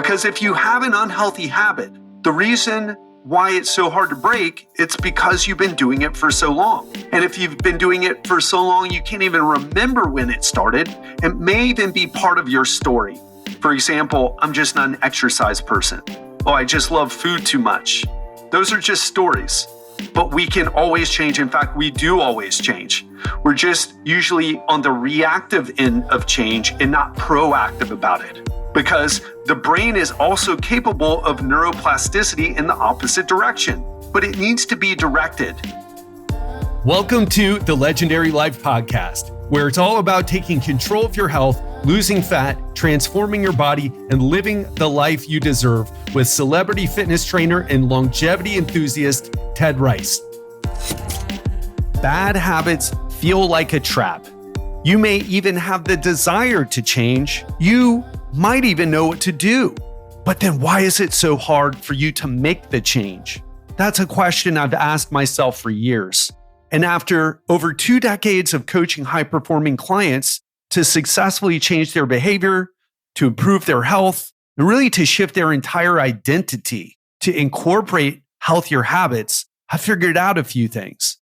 Because if you have an unhealthy habit, the reason why it's so hard to break, it's because you've been doing it for so long. And if you've been doing it for so long, you can't even remember when it started. It may even be part of your story. For example, I'm just not an exercise person. Oh, I just love food too much. Those are just stories. But we can always change. In fact, we do always change. We're just usually on the reactive end of change and not proactive about it. Because the brain is also capable of neuroplasticity in the opposite direction, but it needs to be directed. Welcome to the Legendary Life Podcast, where it's all about taking control of your health, losing fat, transforming your body, and living the life you deserve with celebrity fitness trainer and longevity enthusiast, Ted Ryce. Bad habits feel like a trap. You may even have the desire to change. You might even know what to do. But then why is it so hard for you to make the change? That's a question I've asked myself for years. And after over 2 decades of coaching high-performing clients to successfully change their behavior, to improve their health, and really to shift their entire identity, to incorporate healthier habits, I figured out a few things.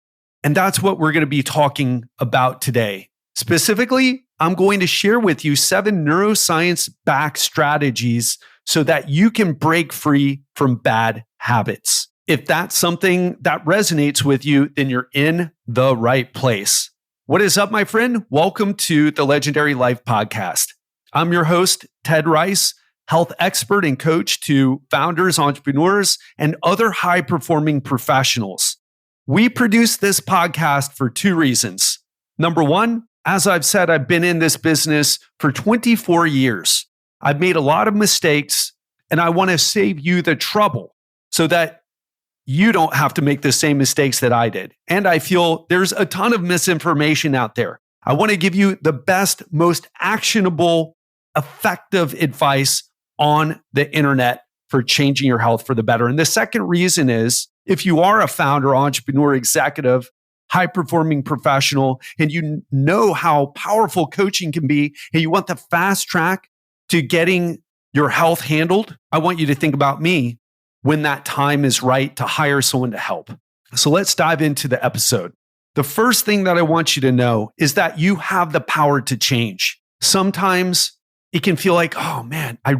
And that's what we're going to be talking about today. Specifically, I'm going to share with you 7 neuroscience-backed strategies so that you can break free from bad habits. If that's something that resonates with you, then you're in the right place. What is up, my friend? Welcome to the Legendary Life Podcast. I'm your host, Ted Ryce, health expert and coach to founders, entrepreneurs, and other high-performing professionals. We produce this podcast for 2 reasons. Number 1, as I've said, I've been in this business for 24 years. I've made a lot of mistakes, and I want to save you the trouble so that you don't have to make the same mistakes that I did. And I feel there's a ton of misinformation out there. I want to give you the best, most actionable, effective advice on the internet for changing your health for the better. And the second reason is if you are a founder, entrepreneur, executive, high-performing professional, and you know how powerful coaching can be, and you want the fast track to getting your health handled, I want you to think about me when that time is right to hire someone to help. So let's dive into the episode. The first thing that I want you to know is that you have the power to change. Sometimes it can feel like, oh man, I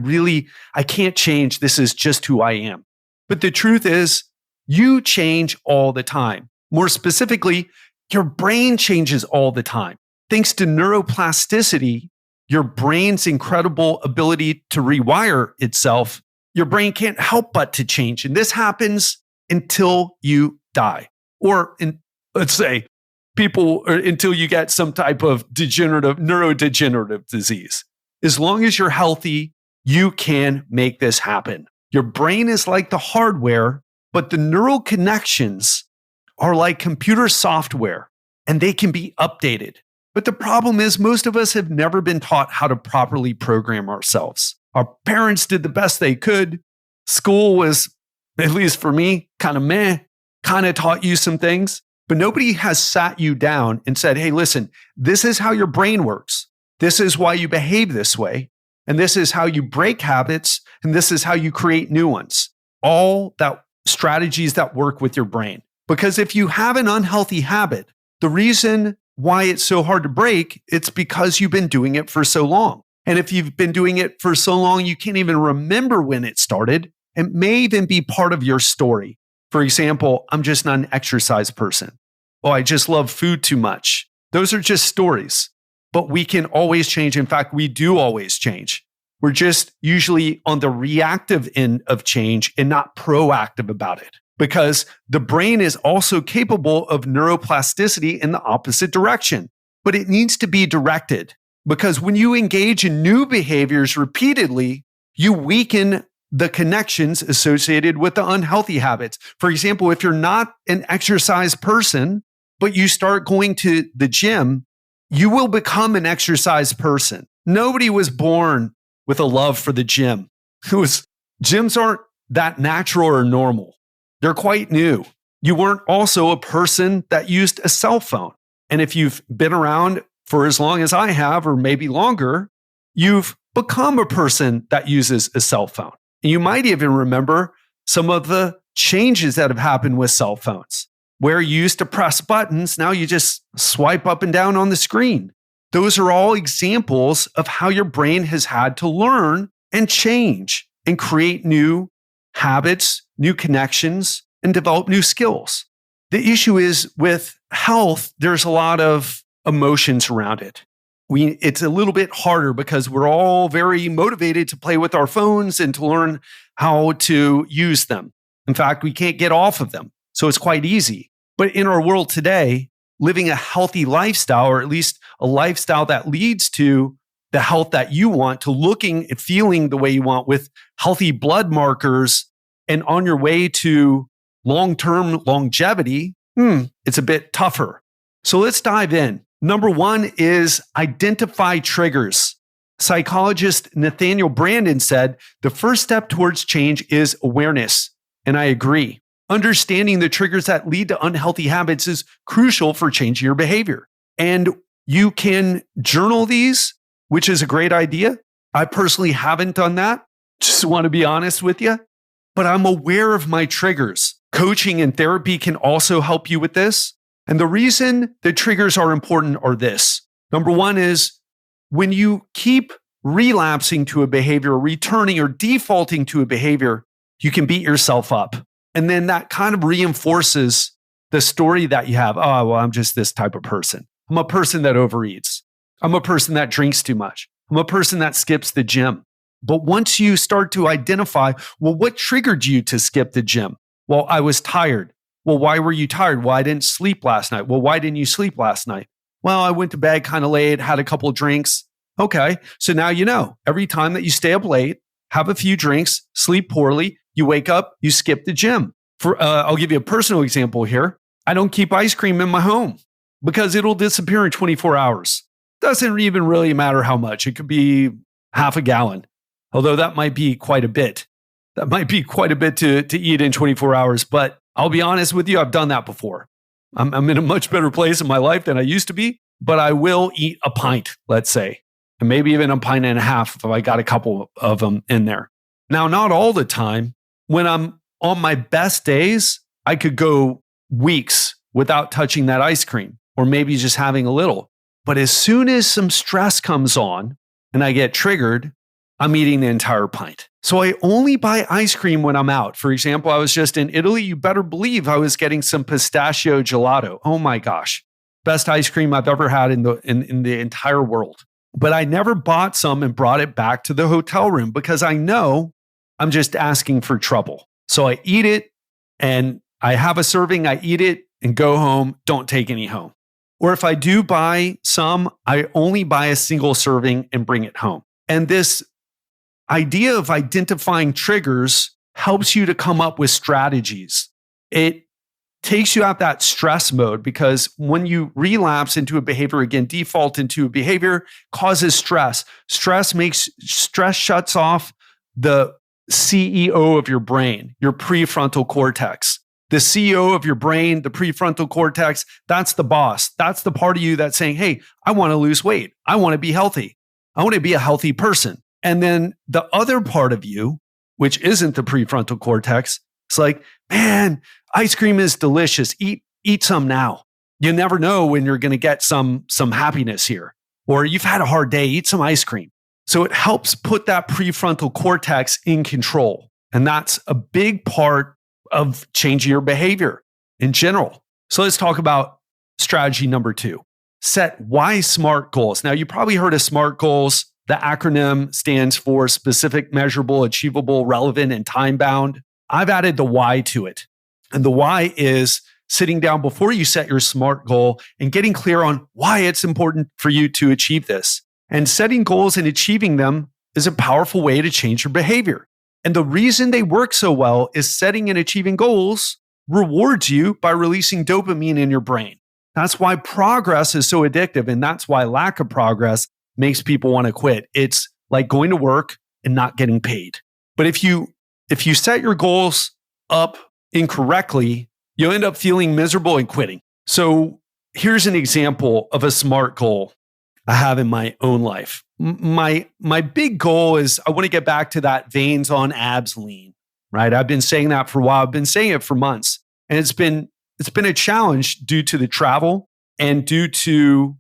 can't change. This is just who I am. But the truth is, you change all the time. More specifically, your brain changes all the time. Thanks to neuroplasticity, your brain's incredible ability to rewire itself, your brain can't help but to change. And this happens until you die. Or let's say, until you get some type of neurodegenerative disease. As long as you're healthy, you can make this happen. Your brain is like the hardware, but the neural connections are like computer software, and they can be updated. But the problem is most of us have never been taught how to properly program ourselves. Our parents did the best they could. School was, at least for me, kind of taught you some things, but nobody has sat you down and said, hey, listen, this is how your brain works. This is why you behave this way. And this is how you break habits. And this is how you create new ones. All that strategies that work with your brain. Because if you have an unhealthy habit, the reason why it's so hard to break, it's because you've been doing it for so long. And if you've been doing it for so long, you can't even remember when it started. It may even be part of your story. For example, I'm just not an exercise person. Oh, I just love food too much. Those are just stories. But we can always change. In fact, we do always change. We're just usually on the reactive end of change and not proactive about it. Because the brain is also capable of neuroplasticity in the opposite direction. But it needs to be directed. Because when you engage in new behaviors repeatedly, you weaken the connections associated with the unhealthy habits. For example, if you're not an exercise person, but you start going to the gym, you will become an exercise person. Nobody was born with a love for the gym. Gyms aren't that natural or normal. They're quite new. You weren't also a person that used a cell phone. And if you've been around for as long as I have, or maybe longer, you've become a person that uses a cell phone. And you might even remember some of the changes that have happened with cell phones, where you used to press buttons. Now you just swipe up and down on the screen. Those are all examples of how your brain has had to learn and change and create new habits, new connections, and develop new skills. The issue is with health, there's a lot of emotions around it. It's a little bit harder because we're all very motivated to play with our phones and to learn how to use them. In fact, we can't get off of them. So it's quite easy. But in our world today, living a healthy lifestyle, or at least a lifestyle that leads to the health that you want, to looking and feeling the way you want with healthy blood markers and on your way to long-term longevity, it's a bit tougher. So let's dive in. Number one is identify triggers. Psychologist Nathaniel Branden said, the first step towards change is awareness. And I agree. Understanding the triggers that lead to unhealthy habits is crucial for changing your behavior. And you can journal these, which is a great idea. I personally haven't done that. Just want to be honest with you. But I'm aware of my triggers. Coaching and therapy can also help you with this. And the reason the triggers are important are this. Number one is when you keep relapsing to a behavior, or returning or defaulting to a behavior, you can beat yourself up. And then that kind of reinforces the story that you have. Oh, well, I'm just this type of person. I'm a person that overeats. I'm a person that drinks too much. I'm a person that skips the gym. But once you start to identify, well, what triggered you to skip the gym? Well, I was tired. Well, why were you tired? Well, I didn't sleep last night. Well, why didn't you sleep last night? Well, I went to bed kind of late, had a couple of drinks. Okay, so now you know. Every time that you stay up late, have a few drinks, sleep poorly, you wake up, you skip the gym. I'll give you a personal example here. I don't keep ice cream in my home because it'll disappear in 24 hours. Doesn't even really matter how much. It could be half a gallon, although that might be quite a bit. That might be quite a bit to eat in 24 hours. But I'll be honest with you, I've done that before. I'm in a much better place in my life than I used to be, but I will eat a pint, let's say, and maybe even a pint and a half if I got a couple of them in there. Now, not all the time. When I'm on my best days, I could go weeks without touching that ice cream, or maybe just having a little. But as soon as some stress comes on and I get triggered, I'm eating the entire pint. So I only buy ice cream when I'm out. For example, I was just in Italy. You better believe I was getting some pistachio gelato. Oh my gosh. Best ice cream I've ever had in the entire world. But I never bought some and brought it back to the hotel room because I know I'm just asking for trouble. So I eat it and I have a serving, I eat it and go home, don't take any home. Or if I do buy some, I only buy a single serving and bring it home. And this idea of identifying triggers helps you to come up with strategies. It takes you out that stress mode because when you relapse into a behavior again, default into a behavior causes stress. Stress shuts off the CEO of your brain, your prefrontal cortex. The CEO of your brain, the prefrontal cortex, that's the boss. That's the part of you that's saying, hey, I want to lose weight. I want to be healthy. I want to be a healthy person. And then the other part of you, which isn't the prefrontal cortex, it's like, man, ice cream is delicious. Eat some now. You never know when you're going to get some happiness here. Or you've had a hard day, eat some ice cream. So it helps put that prefrontal cortex in control. And that's a big part of changing your behavior in general. So let's talk about strategy number 2. Set why SMART goals. Now, you probably heard of SMART goals. The acronym stands for specific, measurable, achievable, relevant, and time-bound. I've added the why to it. And the why is sitting down before you set your SMART goal and getting clear on why it's important for you to achieve this. And setting goals and achieving them is a powerful way to change your behavior. And the reason they work so well is setting and achieving goals rewards you by releasing dopamine in your brain. That's why progress is so addictive. And that's why lack of progress makes people want to quit. It's like going to work and not getting paid. But if you set your goals up incorrectly, you'll end up feeling miserable and quitting. So here's an example of a SMART goal. I have in my own life. My big goal is I want to get back to that veins on abs lean, right? I've been saying that for a while. I've been saying it for months. And it's been a challenge due to the travel and due to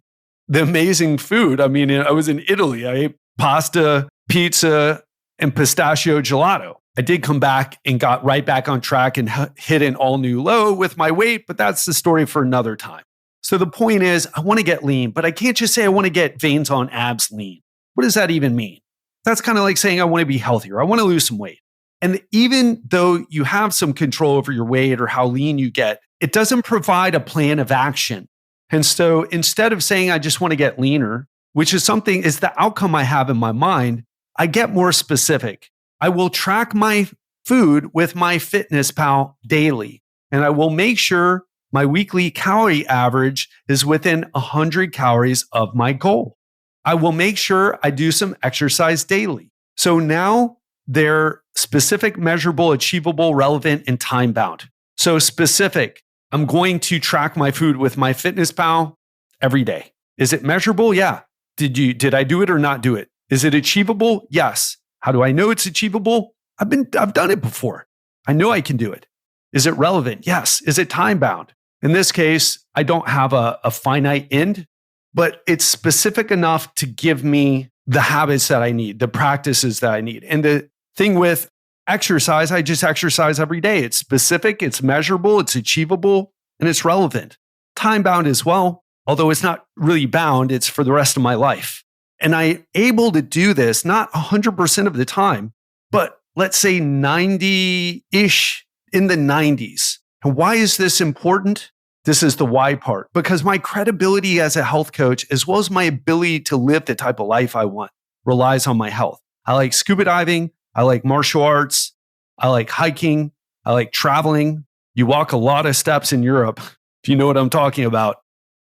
the amazing food. I mean, I was in Italy. I ate pasta, pizza, and pistachio gelato. I did come back and got right back on track and hit an all new low with my weight, but that's the story for another time. So the point is, I want to get lean, but I can't just say I want to get veins on abs lean. What does that even mean? That's kind of like saying I want to be healthier. I want to lose some weight. And even though you have some control over your weight or how lean you get, it doesn't provide a plan of action. And so instead of saying I just want to get leaner, which is the outcome I have in my mind, I get more specific. I will track my food with my FitnessPal daily, and I will make sure my weekly calorie average is within 100 calories of my goal. I will make sure I do some exercise daily. So now they're specific, measurable, achievable, relevant, and time bound. So specific, I'm going to track my food with my FitnessPal every day. Is it measurable? Yeah. Did I do it or not do it? Is it achievable? Yes. How do I know it's achievable? I've done it before. I know I can do it. Is it relevant? Yes. Is it time bound? In this case, I don't have a finite end, but it's specific enough to give me the habits that I need, the practices that I need. And the thing with exercise, I just exercise every day. It's specific, it's measurable, it's achievable, and it's relevant. Time bound as well, although it's not really bound, it's for the rest of my life. And I'm able to do this, not 100% of the time, but let's say 90-ish, in the 90s. And why is this important? This is the why part. Because my credibility as a health coach, as well as my ability to live the type of life I want, relies on my health. I like scuba diving. I like martial arts. I like hiking. I like traveling. You walk a lot of steps in Europe, if you know what I'm talking about.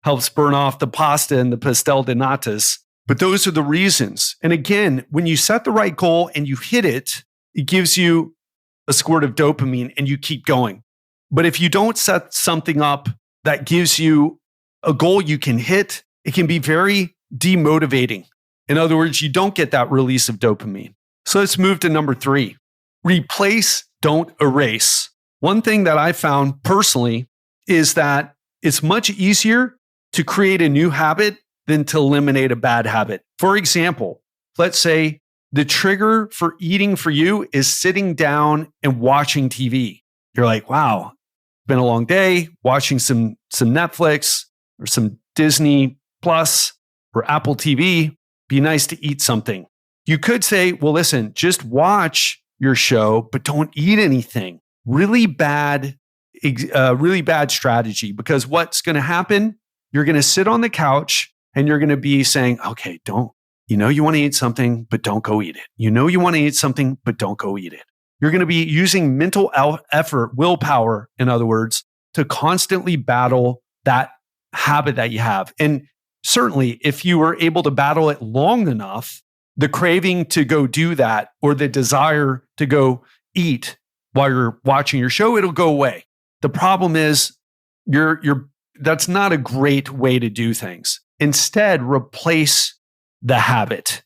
Helps burn off the pasta and the pastel de natas. But those are the reasons. And again, when you set the right goal and you hit it, it gives you a squirt of dopamine and you keep going. But if you don't set something up that gives you a goal you can hit, it can be very demotivating. In other words, you don't get that release of dopamine. So let's move to number 3. Replace, don't erase. One thing that I found personally is that it's much easier to create a new habit than to eliminate a bad habit. For example, let's say the trigger for eating for you is sitting down and watching TV. You're like, wow, it's been a long day, watching some Netflix or some Disney Plus or Apple TV. Be nice to eat something. You could say, well, listen, just watch your show, but don't eat anything. Really bad strategy, because what's going to happen, you're going to sit on the couch and you're going to be saying, okay, you want to eat something, but don't go eat it. You want to eat something, but don't go eat it. You're going to be using mental effort, willpower, in other words, to constantly battle that habit that you have. And certainly, if you were able to battle it long enough, the craving to go do that or the desire to go eat while you're watching your show, it'll go away. The problem is that's not a great way to do things. Instead, replace the habit.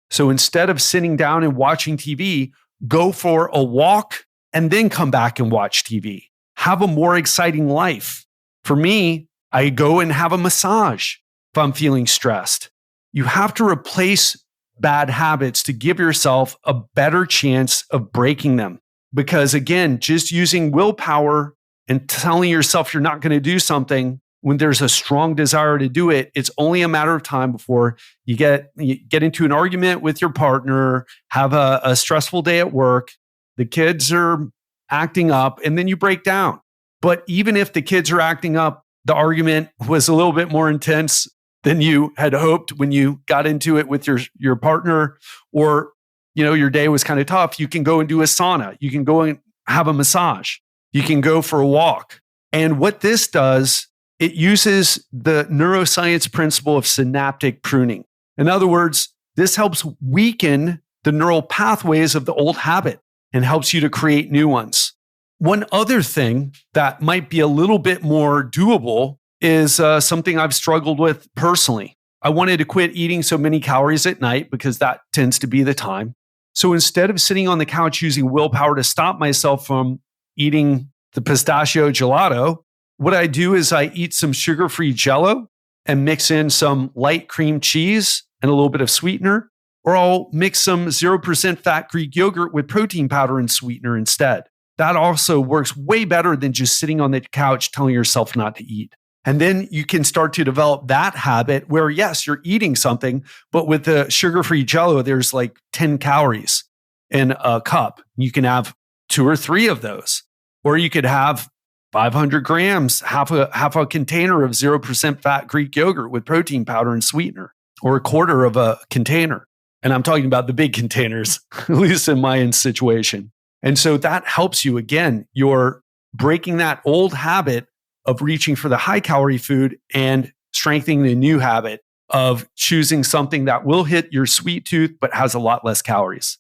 So instead of sitting down and watching TV, go for a walk and then come back and watch TV. Have a more exciting life. For me, I go and have a massage if I'm feeling stressed. You have to replace bad habits to give yourself a better chance of breaking them. Because again, just using willpower and telling yourself you're not going to do something when there's a strong desire to do it, it's only a matter of time before you get into an argument with your partner, have a stressful day at work, the kids are acting up, and then you break down. But even if the kids are acting up, the argument was a little bit more intense than you had hoped when you got into it with your partner, or your day was kind of tough, you can go and do a sauna. You can go and have a massage. You can go for a walk. And what this does, it uses the neuroscience principle of synaptic pruning. In other words, this helps weaken the neural pathways of the old habit and helps you to create new ones. One other thing that might be a little bit more doable is something I've struggled with personally. I wanted to quit eating so many calories at night because that tends to be the time. So instead of sitting on the couch using willpower to stop myself from eating the pistachio gelato, what I do is I eat some sugar-free Jell-O and mix in some light cream cheese and a little bit of sweetener, or I'll mix some 0% fat Greek yogurt with protein powder and sweetener instead. That also works way better than just sitting on the couch telling yourself not to eat. And then you can start to develop that habit where, yes, you're eating something, but with the sugar-free Jell-O, there's like 10 calories in a cup. You can have 2 or 3 of those, or you could have 500 grams, half a container of 0% fat Greek yogurt with protein powder and sweetener, or a quarter of a container. And I'm talking about the big containers, at least in my situation. And so that helps you. Again, you're breaking that old habit of reaching for the high calorie food and strengthening the new habit of choosing something that will hit your sweet tooth, but has a lot less calories.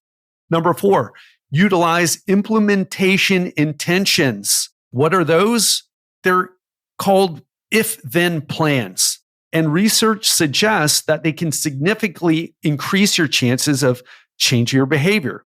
Number 4, utilize implementation intentions. What are those? They're called if-then plans. And research suggests that they can significantly increase your chances of changing your behavior.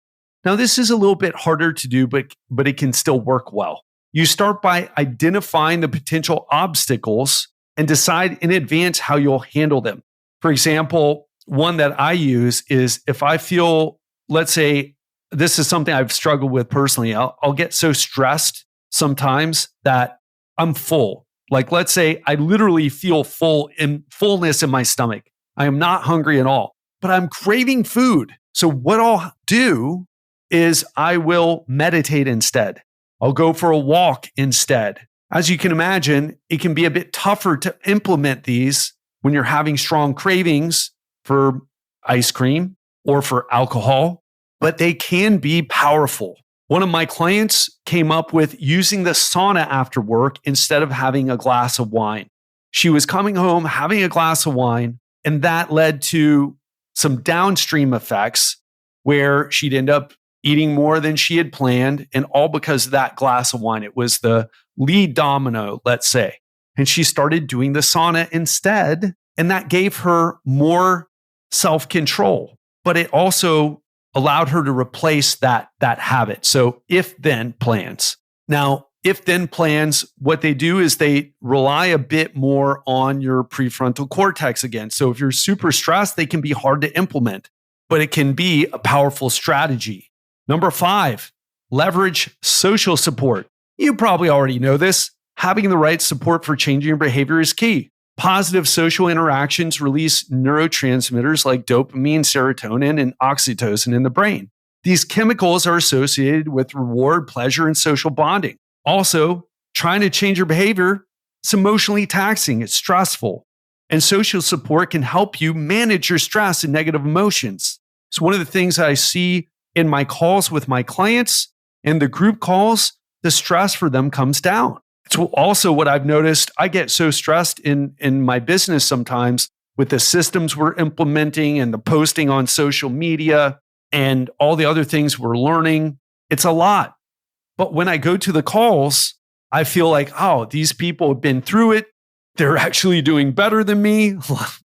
Now, this is a little bit harder to do, but it can still work well. You start by identifying the potential obstacles and decide in advance how you'll handle them. For example, one that I use is if I feel, let's say, this is something I've struggled with personally. I'll get so stressed sometimes that I'm full. Like, let's say I literally feel fullness in my stomach. I am not hungry at all, but I'm craving food. So what I'll do is I will meditate instead. I'll go for a walk instead. As you can imagine, it can be a bit tougher to implement these when you're having strong cravings for ice cream or for alcohol, but they can be powerful. One of my clients came up with using the sauna after work instead of having a glass of wine. She was coming home, having a glass of wine, and that led to some downstream effects where she'd end up eating more than she had planned, and all because of that glass of wine. It was the lead domino, let's say. And she started doing the sauna instead, and that gave her more self-control. But it also allowed her to replace that habit. So if-then plans. Now, if-then plans, what they do is they rely a bit more on your prefrontal cortex again. So if you're super stressed, they can be hard to implement, but it can be a powerful strategy. Number 5, leverage social support. You probably already know this. Having the right support for changing your behavior is key. Positive social interactions release neurotransmitters like dopamine, serotonin, and oxytocin in the brain. These chemicals are associated with reward, pleasure, and social bonding. Also, trying to change your behavior, it's emotionally taxing, it's stressful. And social support can help you manage your stress and negative emotions. So one of the things I see in my calls with my clients and the group calls, the stress for them comes down. It's also what I've noticed. I get so stressed in my business sometimes with the systems we're implementing and the posting on social media and all the other things we're learning. It's a lot. But when I go to the calls, I feel like, oh, these people have been through it. They're actually doing better than me.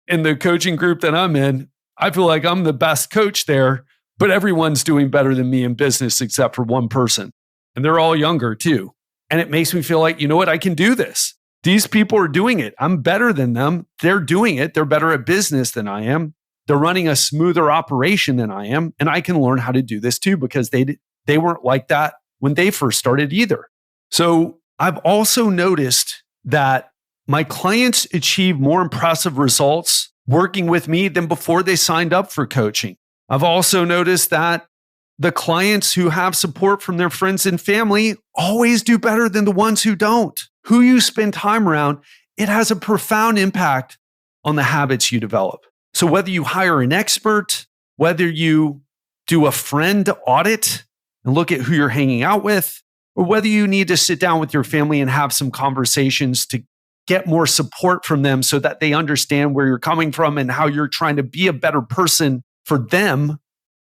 In the coaching group that I'm in, I feel like I'm the best coach there, but everyone's doing better than me in business except for one person. And they're all younger too. And it makes me feel like, you know what? I can do this. These people are doing it. I'm better than them. They're doing it. They're better at business than I am. They're running a smoother operation than I am. And I can learn how to do this too, because they weren't like that when they first started either. So I've also noticed that my clients achieve more impressive results working with me than before they signed up for coaching. I've also noticed that the clients who have support from their friends and family always do better than the ones who don't. Who you spend time around, it has a profound impact on the habits you develop. So whether you hire an expert, whether you do a friend audit and look at who you're hanging out with, or whether you need to sit down with your family and have some conversations to get more support from them so that they understand where you're coming from and how you're trying to be a better person for them,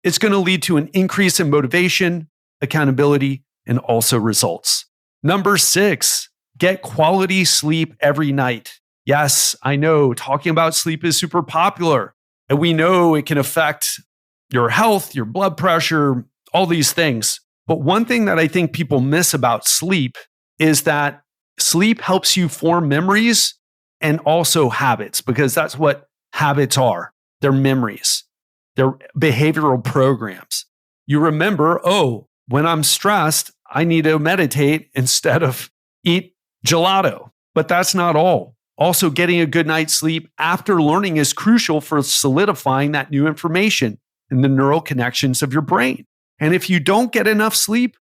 it's going to lead to an increase in motivation, accountability, and also results. Number 6, get quality sleep every night. Yes, I know talking about sleep is super popular, and we know it can affect your health, your blood pressure, all these things. But one thing that I think people miss about sleep is that sleep helps you form memories and also habits, because that's what habits are. They're memories, they're behavioral programs. You remember, oh, when I'm stressed, I need to meditate instead of eat gelato. But that's not all. Also, getting a good night's sleep after learning is crucial for solidifying that new information in the neural connections of your brain. And if you don't get enough sleep,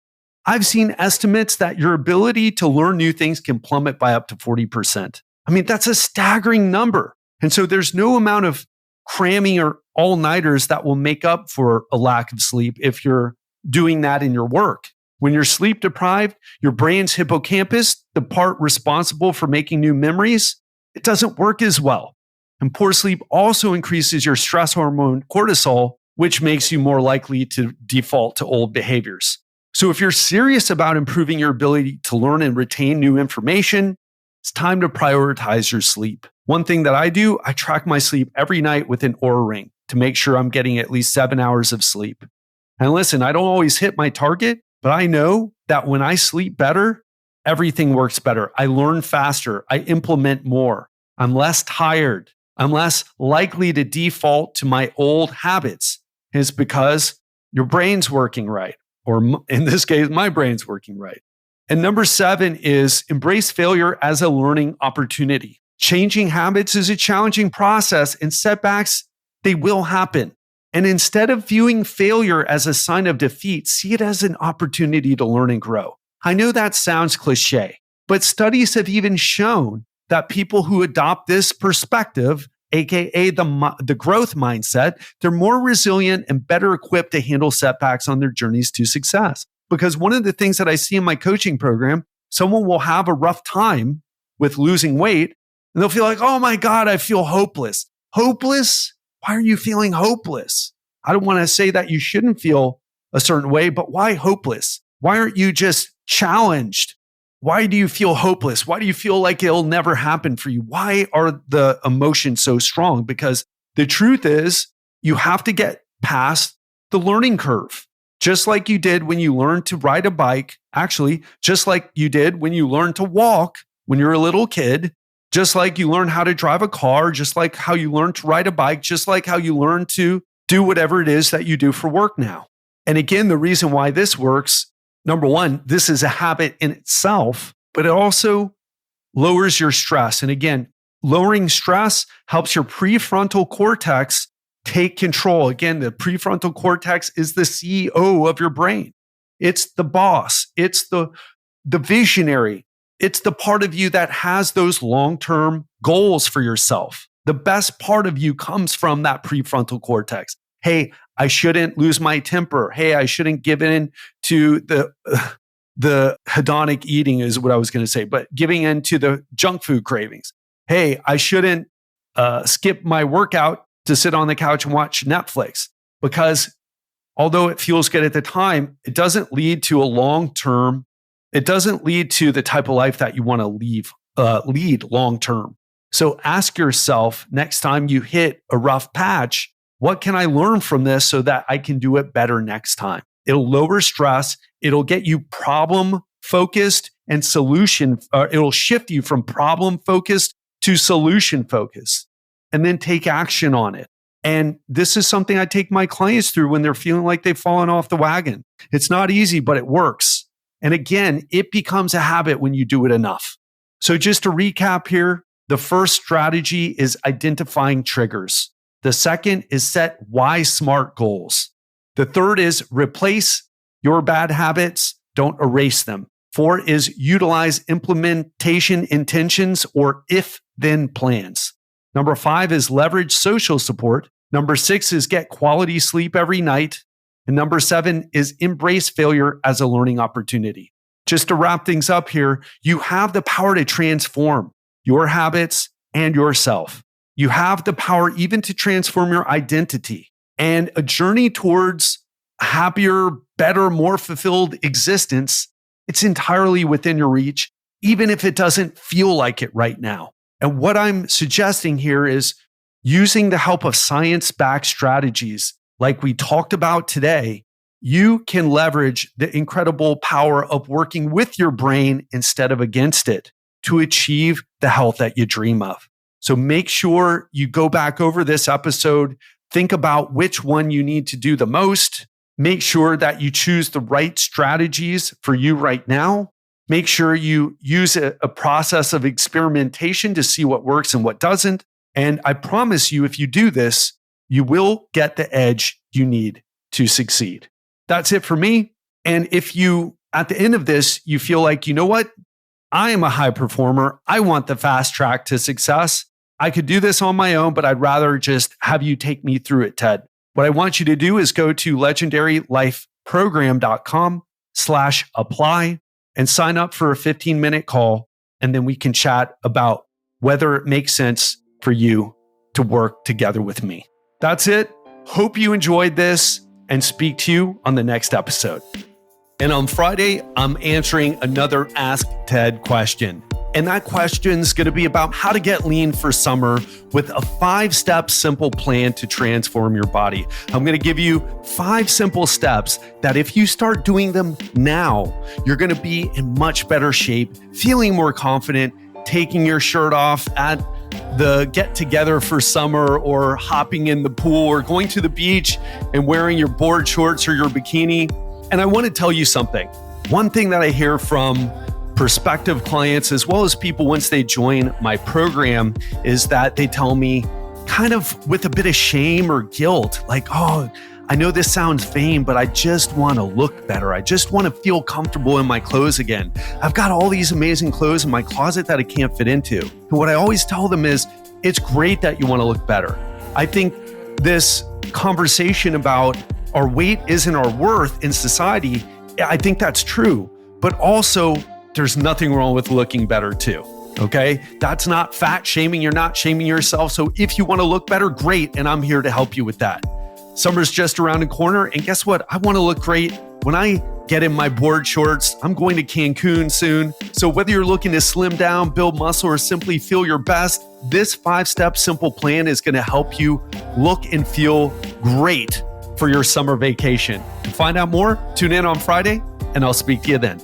I've seen estimates that your ability to learn new things can plummet by up to 40%. I mean, that's a staggering number. And so there's no amount of cramming or all-nighters that will make up for a lack of sleep if you're doing that in your work. When you're sleep deprived, your brain's hippocampus, the part responsible for making new memories, it doesn't work as well. And poor sleep also increases your stress hormone cortisol, which makes you more likely to default to old behaviors. So if you're serious about improving your ability to learn and retain new information, it's time to prioritize your sleep. One thing that I do, I track my sleep every night with an Oura ring to make sure I'm getting at least 7 hours of sleep. And listen, I don't always hit my target, but I know that when I sleep better, everything works better. I learn faster. I implement more. I'm less tired. I'm less likely to default to my old habits. It's because your brain's working right. Or in this case, my brain's working right. And number 7 is embrace failure as a learning opportunity. Changing habits is a challenging process, and setbacks, they will happen. And instead of viewing failure as a sign of defeat, see it as an opportunity to learn and grow. I know that sounds cliche, but studies have even shown that people who adopt this perspective, aka the growth mindset, they're more resilient and better equipped to handle setbacks on their journeys to success. Because one of the things that I see in my coaching program, someone will have a rough time with losing weight, and they'll feel like, oh my God, I feel hopeless. Hopeless? Why are you feeling hopeless? I don't want to say that you shouldn't feel a certain way, but why hopeless? Why aren't you just challenged? Why do you feel hopeless? Why do you feel like it'll never happen for you? Why are the emotions so strong? Because the truth is, you have to get past the learning curve. Just like you did when you learned to ride a bike, actually, just like you did when you learned to walk when you were a little kid, just like you learned how to drive a car, just like how you learned to ride a bike, just like how you learned to do whatever it is that you do for work now. And again, the reason why this works, number one, this is a habit in itself, but it also lowers your stress. And again, lowering stress helps your prefrontal cortex take control. Again, the prefrontal cortex is the CEO of your brain. It's the boss. It's the visionary. It's the part of you that has those long-term goals for yourself. The best part of you comes from that prefrontal cortex. Hey, I shouldn't lose my temper. Hey, I shouldn't give in to the hedonic eating is what I was going to say, but giving in to the junk food cravings. Hey, I shouldn't skip my workout to sit on the couch and watch Netflix, because although it feels good at the time, it doesn't lead to a long-term, it doesn't lead to the type of life that you want to lead long-term. So ask yourself next time you hit a rough patch, what can I learn from this so that I can do it better next time? It'll lower stress. It'll get you problem focused and solution, it'll shift you from problem focused to solution focused, and then take action on it. And this is something I take my clients through when they're feeling like they've fallen off the wagon. It's not easy, but it works. And again, it becomes a habit when you do it enough. So just to recap here, the first strategy is identifying triggers. The second is set why smart goals. The third is replace your bad habits, don't erase them. 4 is utilize implementation intentions or if-then plans. Number 5 is leverage social support. Number 6 is get quality sleep every night. And number 7 is embrace failure as a learning opportunity. Just to wrap things up here, you have the power to transform your habits and yourself. You have the power even to transform your identity, and a journey towards a happier, better, more fulfilled existence. It's entirely within your reach, even if it doesn't feel like it right now. And what I'm suggesting here is using the help of science-backed strategies like we talked about today. You can leverage the incredible power of working with your brain instead of against it to achieve the health that you dream of. So make sure you go back over this episode, think about which one you need to do the most, make sure that you choose the right strategies for you right now. Make sure you use a process of experimentation to see what works and what doesn't. And I promise you, if you do this, you will get the edge you need to succeed. That's it for me. And if you, at the end of this, you feel like, you know what? I am a high performer. I want the fast track to success. I could do this on my own, but I'd rather just have you take me through it, Ted. What I want you to do is go to legendarylifeprogram.com/apply and sign up for a 15-minute call. And then we can chat about whether it makes sense for you to work together with me. That's it. Hope you enjoyed this and speak to you on the next episode. And on Friday, I'm answering another Ask Ted question. And that question's going to be about how to get lean for summer with a 5-step simple plan to transform your body. I'm going to give you 5 simple steps that if you start doing them now, you're going to be in much better shape, feeling more confident, taking your shirt off at the get together for summer, or hopping in the pool, or going to the beach and wearing your board shorts or your bikini. And I want to tell you something. One thing that I hear from prospective clients, as well as people once they join my program, is that they tell me kind of with a bit of shame or guilt, like, oh, I know this sounds vain, but I just want to look better. I just want to feel comfortable in my clothes again. I've got all these amazing clothes in my closet that I can't fit into. And what I always tell them is, it's great that you want to look better. I think this conversation about our weight isn't our worth in society, I think that's true. But also, there's nothing wrong with looking better too. Okay? That's not fat shaming. You're not shaming yourself. So if you want to look better, great. And I'm here to help you with that. Summer's just around the corner. And guess what? I want to look great. When I get in my board shorts, I'm going to Cancun soon. So whether you're looking to slim down, build muscle, or simply feel your best, this 5-step simple plan is going to help you look and feel great for your summer vacation. To find out more, tune in on Friday, and I'll speak to you then.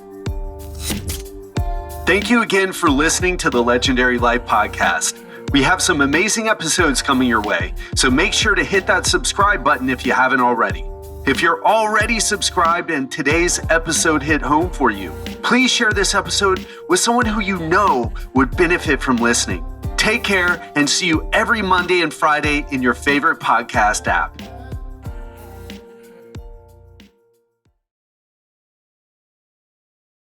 Thank you again for listening to the Legendary Life podcast. We have some amazing episodes coming your way, so make sure to hit that subscribe button if you haven't already. If you're already subscribed and today's episode hit home for you, please share this episode with someone who you know would benefit from listening. Take care and see you every Monday and Friday in your favorite podcast app.